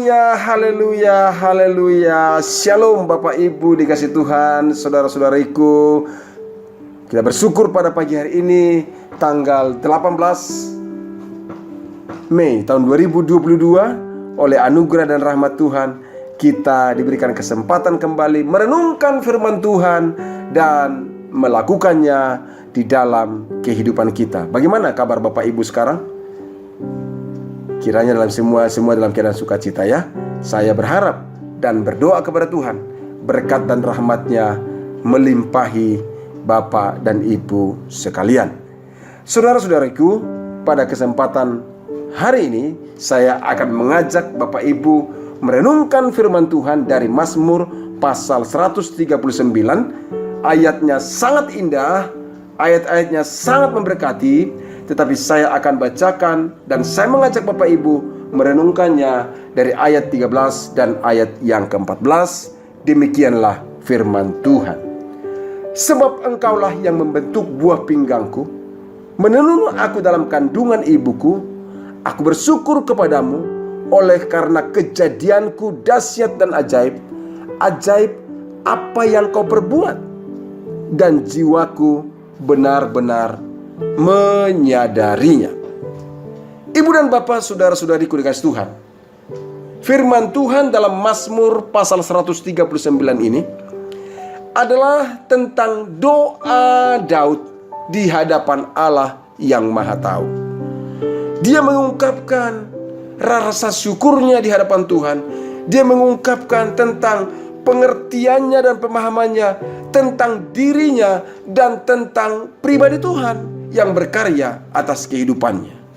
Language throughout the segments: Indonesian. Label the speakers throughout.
Speaker 1: Haleluya, haleluya, haleluya. Shalom Bapak Ibu dikasih Tuhan, saudara-saudariku. Kita bersyukur pada pagi hari ini, tanggal 18 Mei tahun 2022. Oleh anugerah dan rahmat Tuhan, kita diberikan kesempatan kembali merenungkan firman Tuhan dan melakukannya di dalam kehidupan kita. Bagaimana kabar Bapak Ibu sekarang? Kiranya dalam semua dalam keadaan sukacita ya. Saya berharap dan berdoa kepada Tuhan, berkat dan rahmat-Nya melimpahi Bapak dan Ibu sekalian. Saudara-saudariku, pada kesempatan hari ini saya akan mengajak Bapak Ibu merenungkan firman Tuhan dari Mazmur pasal 139. Ayatnya sangat indah, ayat-ayatnya sangat memberkati. Tetapi saya akan bacakan dan saya mengajak Bapak Ibu merenungkannya dari ayat 13 dan ayat yang ke-14. Demikianlah firman Tuhan. Sebab Engkaulah yang membentuk buah pinggangku, menenun aku dalam kandungan ibuku. Aku bersyukur kepadamu oleh karena kejadianku dahsyat dan ajaib. Ajaib apa yang kau perbuat, dan jiwaku benar-benar menyadarinya. Ibu dan bapak, saudara-saudariku dikasih Tuhan, firman Tuhan dalam Mazmur pasal 139 ini adalah tentang doa Daud di hadapan Allah yang Maha Tahu. Dia mengungkapkan rasa syukurnya di hadapan Tuhan. Dia mengungkapkan tentang pengertiannya dan pemahamannya tentang dirinya dan tentang pribadi Tuhan yang berkarya atas kehidupannya.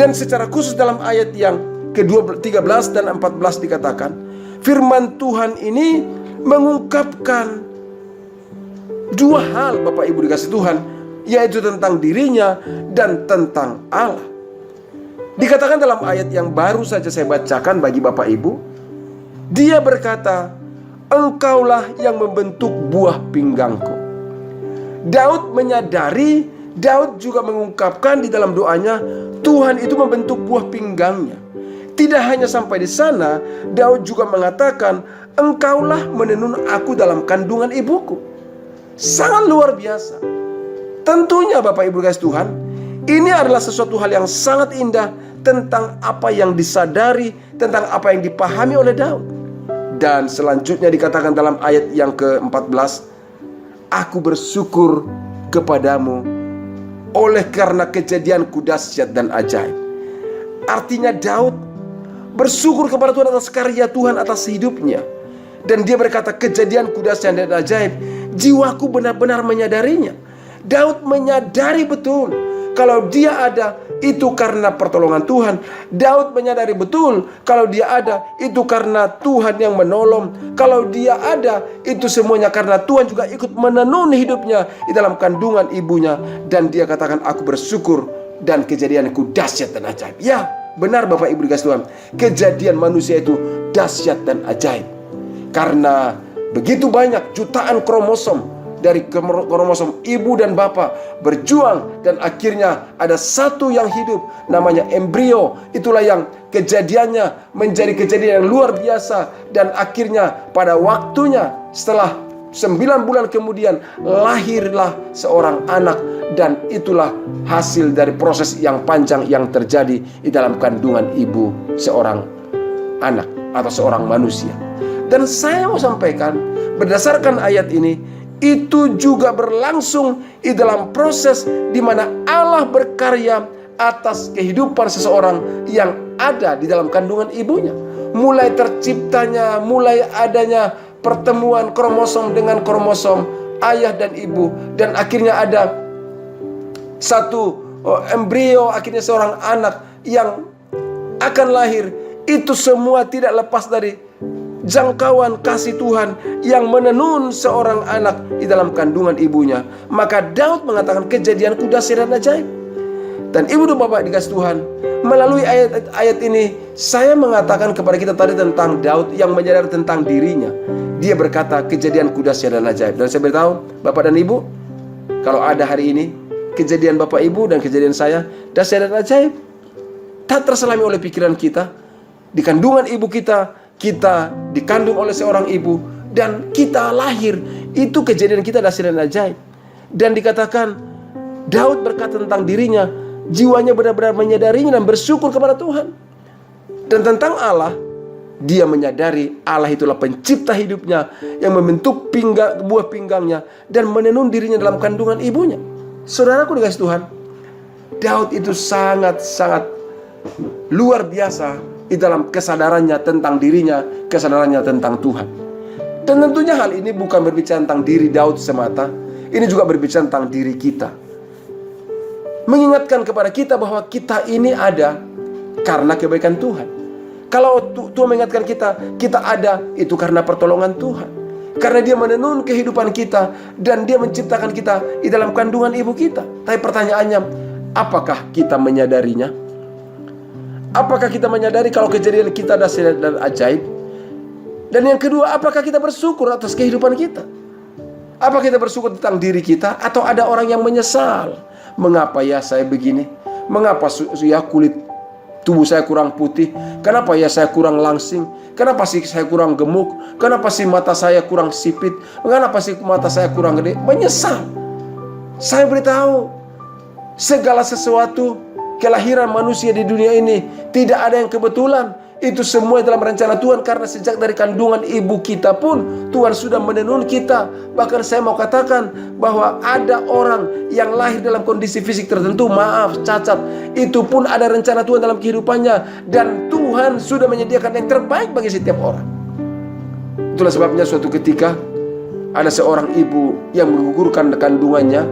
Speaker 1: Dan secara khusus dalam ayat yang ke-13 dan 14 dikatakan, firman Tuhan ini mengungkapkan dua hal Bapak Ibu dikasih Tuhan, yaitu tentang dirinya dan tentang Allah. Dikatakan dalam ayat yang baru saja saya bacakan bagi Bapak Ibu, dia berkata, Engkaulah yang membentuk buah pinggangku. Daud menyadari, Daud juga mengungkapkan di dalam doanya, Tuhan itu membentuk buah pinggangnya. Tidak hanya sampai di sana, Daud juga mengatakan, Engkaulah menenun aku dalam kandungan ibuku. Sangat luar biasa. Tentunya Bapak Ibu kasih Tuhan, ini adalah sesuatu hal yang sangat indah tentang apa yang disadari, tentang apa yang dipahami oleh Daud. Dan selanjutnya dikatakan dalam ayat yang ke-14, aku bersyukur kepadamu oleh karena kejadianku dahsyat dan ajaib. Artinya Daud bersyukur kepada Tuhan atas karya Tuhan atas hidupnya. Dan dia berkata, kejadianku dahsyat dan ajaib, jiwaku benar-benar menyadarinya. Daud menyadari betul kalau dia ada, itu karena pertolongan Tuhan. Daud menyadari betul kalau dia ada, itu karena Tuhan yang menolong. Kalau dia ada, itu semuanya karena Tuhan juga ikut menenuni hidupnya di dalam kandungan ibunya. Dan dia katakan, aku bersyukur dan kejadianku dahsyat dan ajaib. Ya, benar Bapak Ibu dikasih Tuhan, kejadian manusia itu dahsyat dan ajaib. Karena begitu banyak jutaan kromosom dari kromosom ibu dan bapak berjuang, dan akhirnya ada satu yang hidup namanya embrio. Itulah yang kejadiannya menjadi kejadian yang luar biasa. Dan akhirnya pada waktunya setelah 9 bulan kemudian lahirlah seorang anak. Dan itulah hasil dari proses yang panjang yang terjadi di dalam kandungan ibu seorang anak atau seorang manusia. Dan saya mau sampaikan berdasarkan ayat ini, itu juga berlangsung di dalam proses di mana Allah berkarya atas kehidupan seseorang yang ada di dalam kandungan ibunya. Mulai terciptanya, mulai adanya pertemuan kromosom dengan kromosom ayah dan ibu, dan akhirnya ada satu embrio, akhirnya seorang anak yang akan lahir. Itu semua tidak lepas dari jangkauan kasih Tuhan yang menenun seorang anak di dalam kandungan ibunya. Maka Daud mengatakan, kejadianku dahsyat dan ajaib. Dan ibu dan bapak dikasih Tuhan, melalui ayat ini saya mengatakan kepada kita tadi tentang Daud yang menyadari tentang dirinya. Dia berkata, kejadianku dahsyat dan ajaib. Dan saya beritahu bapak dan ibu, kalau ada hari ini kejadian bapak ibu dan kejadian saya dahsyat dan ajaib, tak terselami oleh pikiran kita. Di kandungan ibu kita dikandung oleh seorang ibu, dan kita lahir. Itu kejadian kita dasar dan ajaib. Dan dikatakan Daud berkata tentang dirinya, jiwanya benar-benar menyadarinya dan bersyukur kepada Tuhan. Dan tentang Allah, dia menyadari Allah itulah pencipta hidupnya, yang membentuk buah pinggangnya dan menenun dirinya dalam kandungan ibunya. Saudaraku dikasih Tuhan, Daud itu sangat-sangat luar biasa di dalam kesadarannya tentang dirinya, kesadarannya tentang Tuhan. Dan tentunya hal ini bukan berbicara tentang diri Daud semata, ini juga berbicara tentang diri kita. Mengingatkan kepada kita bahwa kita ini ada karena kebaikan Tuhan. Kalau Tuhan mengingatkan kita ada, itu karena pertolongan Tuhan. Karena dia menenun kehidupan kita, dan dia menciptakan kita di dalam kandungan ibu kita. Tapi pertanyaannya, apakah kita menyadarinya? Apakah kita menyadari kalau kejadian kita dahsyat dan ajaib? Dan yang kedua, apakah kita bersyukur atas kehidupan kita? Apa kita bersyukur tentang diri kita, atau ada orang yang menyesal? Mengapa ya saya begini? Mengapa ya kulit tubuh saya kurang putih? Kenapa ya saya kurang langsing? Kenapa sih saya kurang gemuk? Kenapa sih mata saya kurang sipit? Kenapa sih mata saya kurang gede? Menyesal. Saya beritahu, segala sesuatu kelahiran manusia di dunia ini tidak ada yang kebetulan. Itu semua dalam rencana Tuhan, karena sejak dari kandungan ibu kita pun Tuhan sudah menenun kita. Bahkan saya mau katakan bahwa ada orang yang lahir dalam kondisi fisik tertentu, maaf, cacat, itu pun ada rencana Tuhan dalam kehidupannya, dan Tuhan sudah menyediakan yang terbaik bagi setiap orang. Itulah sebabnya suatu ketika ada seorang ibu yang menggugurkan kandungannya,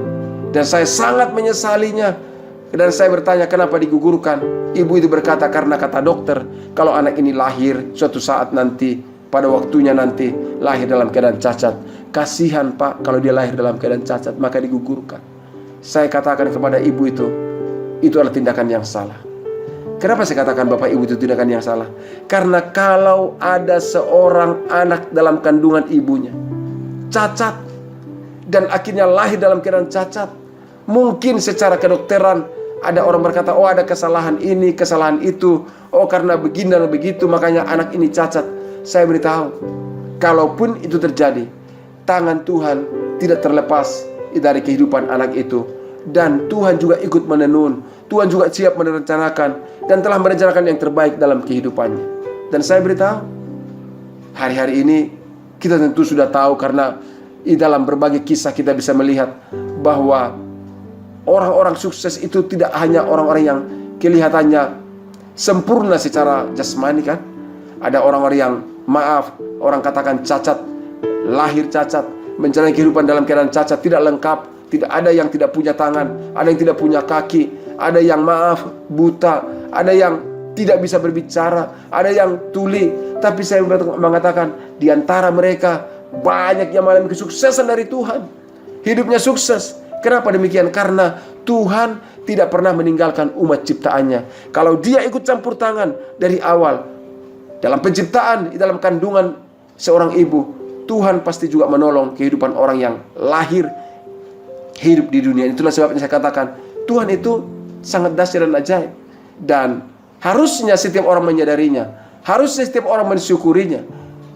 Speaker 1: dan saya sangat menyesalinya. Dan saya bertanya, kenapa digugurkan? Ibu itu berkata, karena kata dokter, kalau anak ini lahir suatu saat nanti, pada waktunya nanti lahir dalam keadaan cacat. Kasihan Pak, kalau dia lahir dalam keadaan cacat, maka digugurkan. Saya katakan kepada ibu itu adalah tindakan yang salah. Kenapa saya katakan Bapak Ibu itu tindakan yang salah? Karena kalau ada seorang anak dalam kandungan ibunya cacat, dan akhirnya lahir dalam keadaan cacat, mungkin secara kedokteran ada orang berkata, oh ada kesalahan ini, kesalahan itu, oh karena begini dan begitu makanya anak ini cacat. Saya beritahu, kalaupun itu terjadi, tangan Tuhan tidak terlepas dari kehidupan anak itu. Dan Tuhan juga ikut menenun, Tuhan juga siap merencanakan, dan telah merencanakan yang terbaik dalam kehidupannya. Dan saya beritahu, hari-hari ini kita tentu sudah tahu, karena di dalam berbagai kisah kita bisa melihat bahwa orang-orang sukses itu tidak hanya orang-orang yang kelihatannya sempurna secara jasmani kan. Ada orang-orang yang, maaf, orang katakan cacat, lahir cacat, menjalani kehidupan dalam keadaan cacat, tidak lengkap. Tidak ada yang tidak punya tangan, ada yang tidak punya kaki, ada yang maaf, buta, ada yang tidak bisa berbicara, ada yang tuli. Tapi saya mengatakan, di antara mereka banyak yang mengalami kesuksesan dari Tuhan. Hidupnya sukses. Kenapa demikian? Karena Tuhan tidak pernah meninggalkan umat ciptaannya. Kalau dia ikut campur tangan dari awal dalam penciptaan, dalam kandungan seorang ibu, Tuhan pasti juga menolong kehidupan orang yang lahir hidup di dunia. Itulah sebabnya saya katakan, Tuhan itu sangat dahsyat dan ajaib. Dan harusnya setiap orang menyadarinya, harusnya setiap orang mensyukurinya.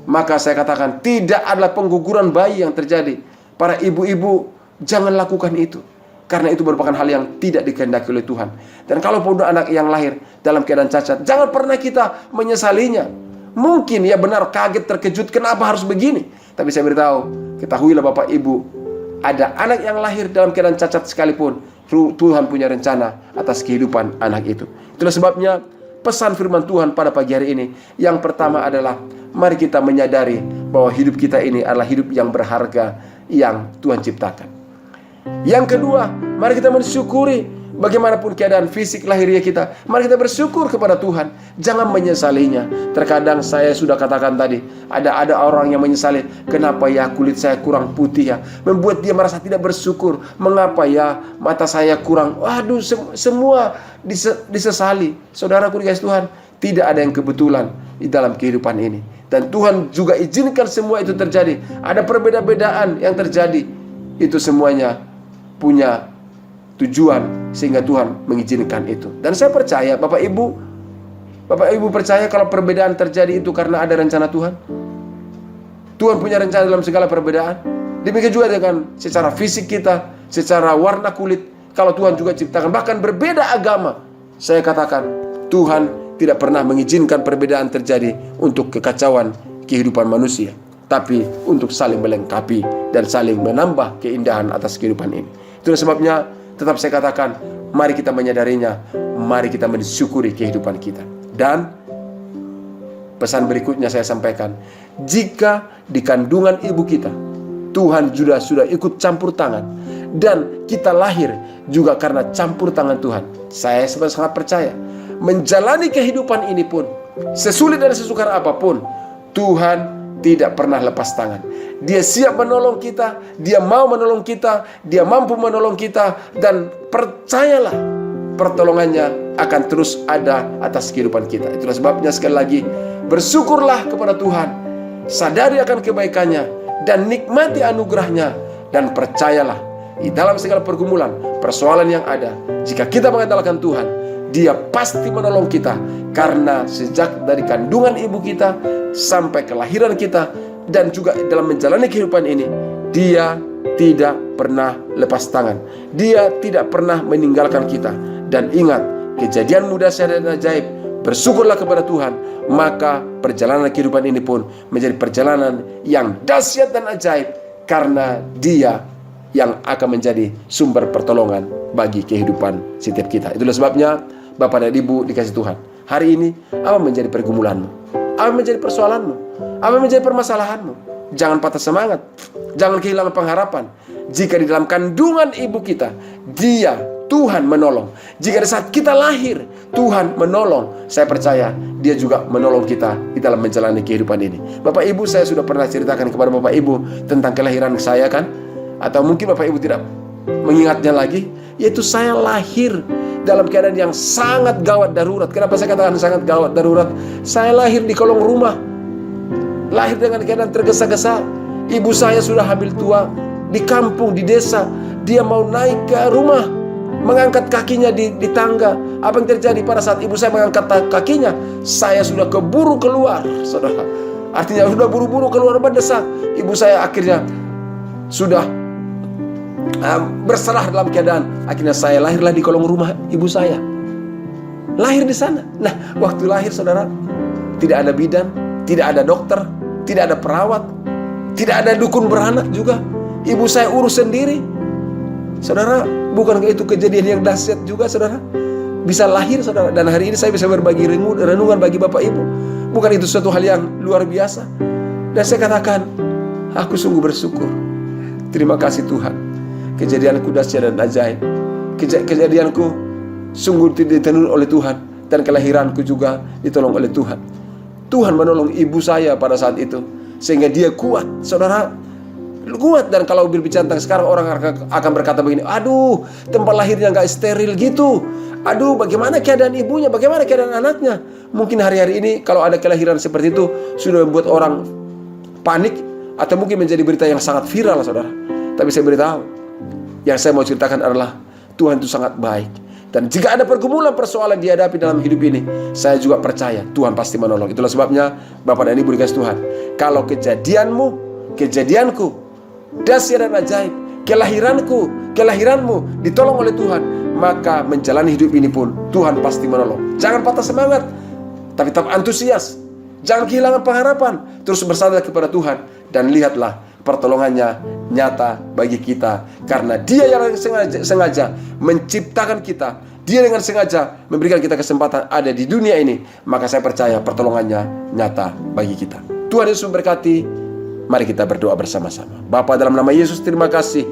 Speaker 1: Maka saya katakan, tidak adalah pengguguran bayi yang terjadi. Para ibu-ibu, jangan lakukan itu, karena itu merupakan hal yang tidak dikehendaki oleh Tuhan. Dan kalaupun anak yang lahir dalam keadaan cacat, jangan pernah kita menyesalinya. Mungkin ya benar, kaget, terkejut, kenapa harus begini. Tapi saya beritahu, ketahuilah Bapak Ibu, ada anak yang lahir dalam keadaan cacat sekalipun, Tuhan punya rencana atas kehidupan anak itu. Itulah sebabnya pesan firman Tuhan pada pagi hari ini, yang pertama adalah, mari kita menyadari bahwa hidup kita ini adalah hidup yang berharga, yang Tuhan ciptakan. Yang kedua, mari kita mensyukuri bagaimanapun keadaan fisik lahiriah kita. Mari kita bersyukur kepada Tuhan, jangan menyesalinya. Terkadang saya sudah katakan tadi, ada orang yang menyesali, kenapa ya kulit saya kurang putih ya, membuat dia merasa tidak bersyukur. Mengapa ya mata saya kurang, waduh, semua disesali. Saudaraku dikasih Tuhan, tidak ada yang kebetulan di dalam kehidupan ini. Dan Tuhan juga izinkan semua itu terjadi. Ada perbedaan-bedaan yang terjadi. Itu semuanya punya tujuan, sehingga Tuhan mengizinkan itu. Dan saya percaya Bapak Ibu, Bapak Ibu percaya kalau perbedaan terjadi itu karena ada rencana Tuhan? Tuhan punya rencana dalam segala perbedaan. Demikian juga dengan secara fisik kita, secara warna kulit. Kalau Tuhan juga ciptakan, bahkan berbeda agama, saya katakan Tuhan tidak pernah mengizinkan perbedaan terjadi untuk kekacauan kehidupan manusia, tapi untuk saling melengkapi dan saling menambah keindahan atas kehidupan ini. Itulah sebabnya tetap saya katakan, mari kita menyadarinya, mari kita mensyukuri kehidupan kita. Dan pesan berikutnya saya sampaikan, jika di kandungan ibu kita Tuhan sudah ikut campur tangan, dan kita lahir juga karena campur tangan Tuhan, saya sangat percaya menjalani kehidupan ini pun, sesulit dan sesukar apapun, Tuhan tidak pernah lepas tangan. Dia siap menolong kita, Dia mau menolong kita, Dia mampu menolong kita, dan percayalah, pertolongannya akan terus ada atas kehidupan kita. Itulah sebabnya sekali lagi, bersyukurlah kepada Tuhan, sadari akan kebaikannya, dan nikmati anugerahnya, dan percayalah, di dalam segala pergumulan, persoalan yang ada, jika kita mengandalkan Tuhan, Dia pasti menolong kita. Karena sejak dari kandungan ibu kita sampai kelahiran kita, dan juga dalam menjalani kehidupan ini, Dia tidak pernah lepas tangan. Dia tidak pernah meninggalkan kita. Dan ingat, kejadian mudah dan ajaib, bersyukurlah kepada Tuhan, maka perjalanan kehidupan ini pun menjadi perjalanan yang dahsyat dan ajaib, karena Dia yang akan menjadi sumber pertolongan bagi kehidupan setiap kita. Itulah sebabnya Bapak dan Ibu dikasih Tuhan, hari ini apa menjadi pergumulanmu? Apa menjadi persoalanmu? Apa menjadi permasalahanmu? Jangan patah semangat, jangan kehilangan pengharapan. Jika di dalam kandungan ibu kita, Tuhan menolong. Jika di saat kita lahir, Tuhan menolong. Saya percaya Dia juga menolong kita di dalam menjalani kehidupan ini. Bapak Ibu, saya sudah pernah ceritakan kepada Bapak Ibu tentang kelahiran saya kan? Atau mungkin Bapak Ibu tidak mengingatnya lagi, yaitu saya lahir dalam keadaan yang sangat gawat darurat. Kenapa saya katakan sangat gawat darurat? Saya lahir di kolong rumah, lahir dengan keadaan tergesa-gesa. Ibu saya sudah hamil tua di kampung, di desa. Dia mau naik ke rumah, mengangkat kakinya di tangga. Apa yang terjadi pada saat ibu saya mengangkat kakinya? Saya sudah keburu keluar, saudara. Artinya sudah buru-buru keluar mendesak. Ibu saya akhirnya sudah berserah dalam keadaan. Akhirnya saya lahirlah di kolong rumah ibu saya. Lahir di sana. Nah, waktu lahir, saudara, tidak ada bidan, tidak ada dokter, tidak ada perawat, tidak ada dukun beranak juga. Ibu saya urus sendiri. Saudara, bukankah itu kejadian yang dahsyat juga, saudara? Bisa lahir, saudara. Dan hari ini saya bisa berbagi renungan bagi Bapak Ibu. Bukan itu suatu hal yang luar biasa? Dan saya katakan, aku sungguh bersyukur. Terima kasih Tuhan. Kejadianku dahsyat dan ajaib. Kejadianku sungguh ditenun oleh Tuhan. Dan kelahiranku juga ditolong oleh Tuhan. Tuhan menolong ibu saya pada saat itu, sehingga dia kuat, saudara. Kuat. Dan kalau berbicara tentang sekarang, orang akan berkata begini, aduh, tempat lahirnya gak steril gitu. Aduh, bagaimana keadaan ibunya, bagaimana keadaan anaknya. Mungkin hari-hari ini kalau ada kelahiran seperti itu sudah membuat orang panik, atau mungkin menjadi berita yang sangat viral, saudara. Tapi saya beritahu, yang saya mau ceritakan adalah Tuhan itu sangat baik. Dan jika ada pergumulan, persoalan dihadapi dalam hidup ini, saya juga percaya Tuhan pasti menolong. Itulah sebabnya Bapak dan Ibu dikasih Tuhan, kalau kejadianmu, kejadianku dahsyat dan ajaib, kelahiranmu ditolong oleh Tuhan, maka menjalani hidup ini pun Tuhan pasti menolong. Jangan patah semangat, tapi tetap antusias. Jangan kehilangan pengharapan. Terus bersandar kepada Tuhan, dan lihatlah pertolongannya nyata bagi kita. Karena Dia yang sengaja menciptakan kita, Dia dengan sengaja memberikan kita kesempatan ada di dunia ini. Maka saya percaya pertolongannya nyata bagi kita. Tuhan Yesus memberkati. Mari kita berdoa bersama-sama. Bapa, dalam nama Yesus, terima kasih.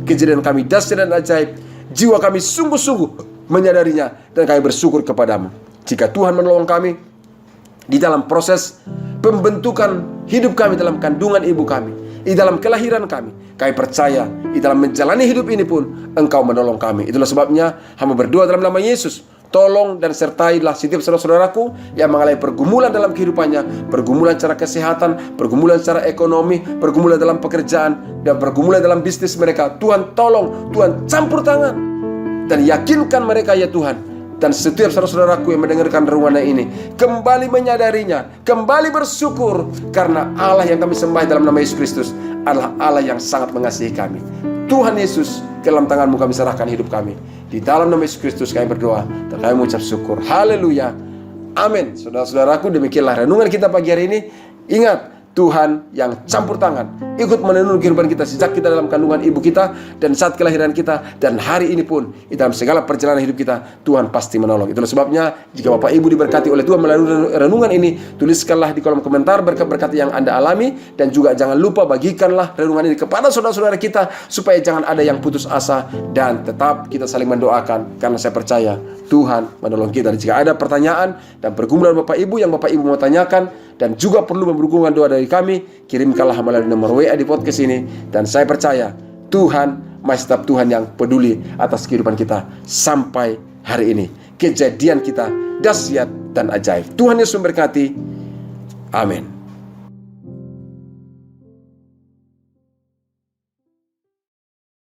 Speaker 1: Kejadian kami dahsyat dan ajaib. Jiwa kami sungguh-sungguh menyadarinya, dan kami bersyukur kepadamu. Jika Tuhan menolong kami di dalam proses pembentukan hidup kami dalam kandungan ibu kami, di dalam kelahiran kami percaya di dalam menjalani hidup ini pun Engkau menolong kami. Itulah sebabnya hamba berdoa dalam nama Yesus, tolong dan sertailah setiap saudara-saudaraku yang mengalami pergumulan dalam kehidupannya, pergumulan secara kesehatan, pergumulan secara ekonomi, pergumulan dalam pekerjaan, dan pergumulan dalam bisnis mereka. Tuhan tolong, Tuhan campur tangan, dan yakinkan mereka ya Tuhan, dan setiap saudara-saudaraku yang mendengarkan renungan ini kembali menyadarinya, kembali bersyukur karena Allah yang kami sembah dalam nama Yesus Kristus adalah Allah yang sangat mengasihi kami. Tuhan Yesus, ke dalam tangan-Mu kami serahkan hidup kami. Di dalam nama Yesus Kristus kami berdoa dan kami mengucap syukur. Haleluya. Amin. Saudara-saudaraku, demikianlah renungan kita pagi hari ini. Ingat, Tuhan yang campur tangan ikut menenun kehidupan kita sejak kita dalam kandungan ibu kita dan saat kelahiran kita, dan hari ini pun dalam segala perjalanan hidup kita Tuhan pasti menolong. Itulah sebabnya jika Bapak Ibu diberkati oleh Tuhan melalui renungan ini, tuliskanlah di kolom komentar berkat-berkat yang Anda alami, dan juga jangan lupa bagikanlah renungan ini kepada saudara-saudara kita supaya jangan ada yang putus asa, dan tetap kita saling mendoakan karena saya percaya Tuhan menolong kita. Dan jika ada pertanyaan dan pergumulan Bapak Ibu yang Bapak Ibu mau tanyakan dan juga perlu berhubungan doa dari kami, kirimkanlah melalui nomor WA di podcast ini, dan saya percaya Tuhan masih tetap Tuhan yang peduli atas kehidupan kita sampai hari ini. Kejadian kita dahsyat dan ajaib. Tuhan Yesus memberkati. Amin.